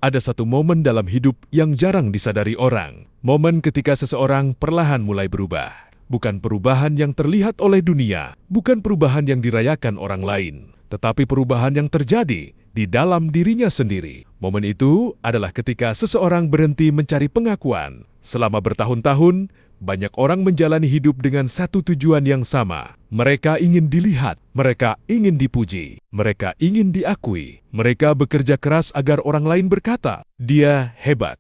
ada satu momen dalam hidup yang jarang disadari orang. Momen ketika seseorang perlahan mulai berubah. Bukan perubahan yang terlihat oleh dunia, bukan perubahan yang dirayakan orang lain, tetapi perubahan yang terjadi di dalam dirinya sendiri. Momen itu adalah ketika seseorang berhenti mencari pengakuan. Selama bertahun-tahun, banyak orang menjalani hidup dengan satu tujuan yang sama. Mereka ingin dilihat, mereka ingin dipuji, mereka ingin diakui. Mereka bekerja keras agar orang lain berkata, "Dia hebat."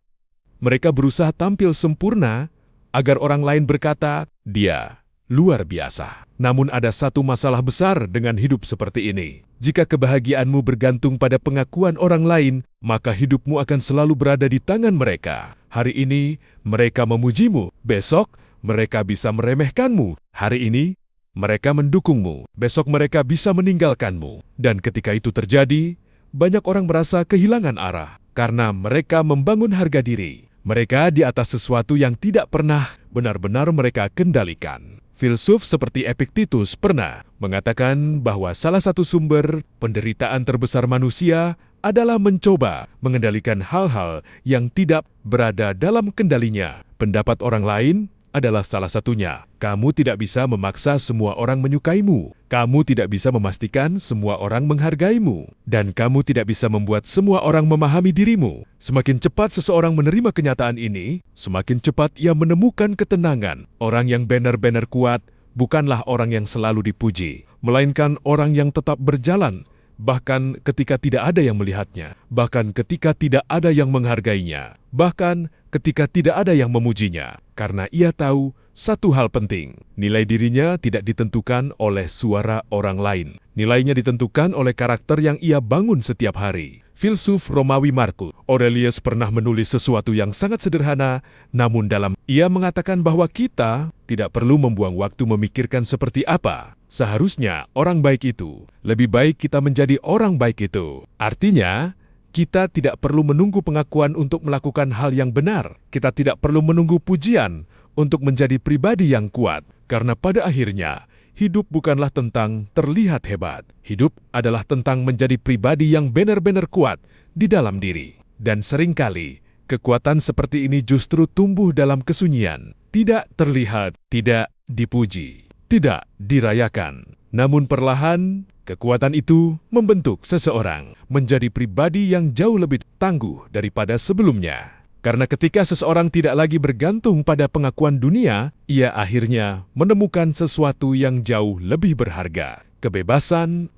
Mereka berusaha tampil sempurna agar orang lain berkata, "Dia luar biasa." Namun ada satu masalah besar dengan hidup seperti ini. Jika kebahagiaanmu bergantung pada pengakuan orang lain, maka hidupmu akan selalu berada di tangan mereka. Hari ini, mereka memujimu. Besok, mereka bisa meremehkanmu. Hari ini, mereka mendukungmu. Besok mereka bisa meninggalkanmu. Dan ketika itu terjadi, banyak orang merasa kehilangan arah karena mereka membangun harga diri. Mereka di atas sesuatu yang tidak pernah benar-benar mereka kendalikan. Filsuf seperti Epictetus pernah mengatakan bahwa salah satu sumber penderitaan terbesar manusia adalah mencoba mengendalikan hal-hal yang tidak berada dalam kendalinya. Pendapat orang lain adalah salah satunya. Kamu tidak bisa memaksa semua orang menyukaimu. Kamu tidak bisa memastikan semua orang menghargaimu. Dan kamu tidak bisa membuat semua orang memahami dirimu. Semakin cepat seseorang menerima kenyataan ini, semakin cepat ia menemukan ketenangan. Orang yang benar-benar kuat bukanlah orang yang selalu dipuji, melainkan orang yang tetap berjalan, bahkan ketika tidak ada yang melihatnya, bahkan ketika tidak ada yang menghargainya, bahkan ketika tidak ada yang memujinya. Karena ia tahu satu hal penting, nilai dirinya tidak ditentukan oleh suara orang lain. Nilainya ditentukan oleh karakter yang ia bangun setiap hari. Filsuf Romawi Marcus Aurelius pernah menulis sesuatu yang sangat sederhana, namun dalam ia mengatakan bahwa kita tidak perlu membuang waktu memikirkan seperti apa seharusnya orang baik itu. Lebih baik kita menjadi orang baik itu. Artinya, kita tidak perlu menunggu pengakuan untuk melakukan hal yang benar. Kita tidak perlu menunggu pujian untuk menjadi pribadi yang kuat. Karena pada akhirnya, hidup bukanlah tentang terlihat hebat. Hidup adalah tentang menjadi pribadi yang benar-benar kuat di dalam diri. Dan seringkali, kekuatan seperti ini justru tumbuh dalam kesunyian. Tidak terlihat, tidak dipuji, tidak dirayakan. Namun perlahan, kekuatan itu membentuk seseorang menjadi pribadi yang jauh lebih tangguh daripada sebelumnya. Karena ketika seseorang tidak lagi bergantung pada pengakuan dunia, ia akhirnya menemukan sesuatu yang jauh lebih berharga. Kebebasan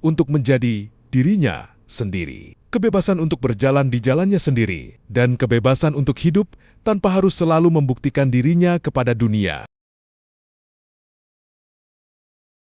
untuk menjadi dirinya sendiri. Kebebasan untuk berjalan di jalannya sendiri. Dan kebebasan untuk hidup tanpa harus selalu membuktikan dirinya kepada dunia.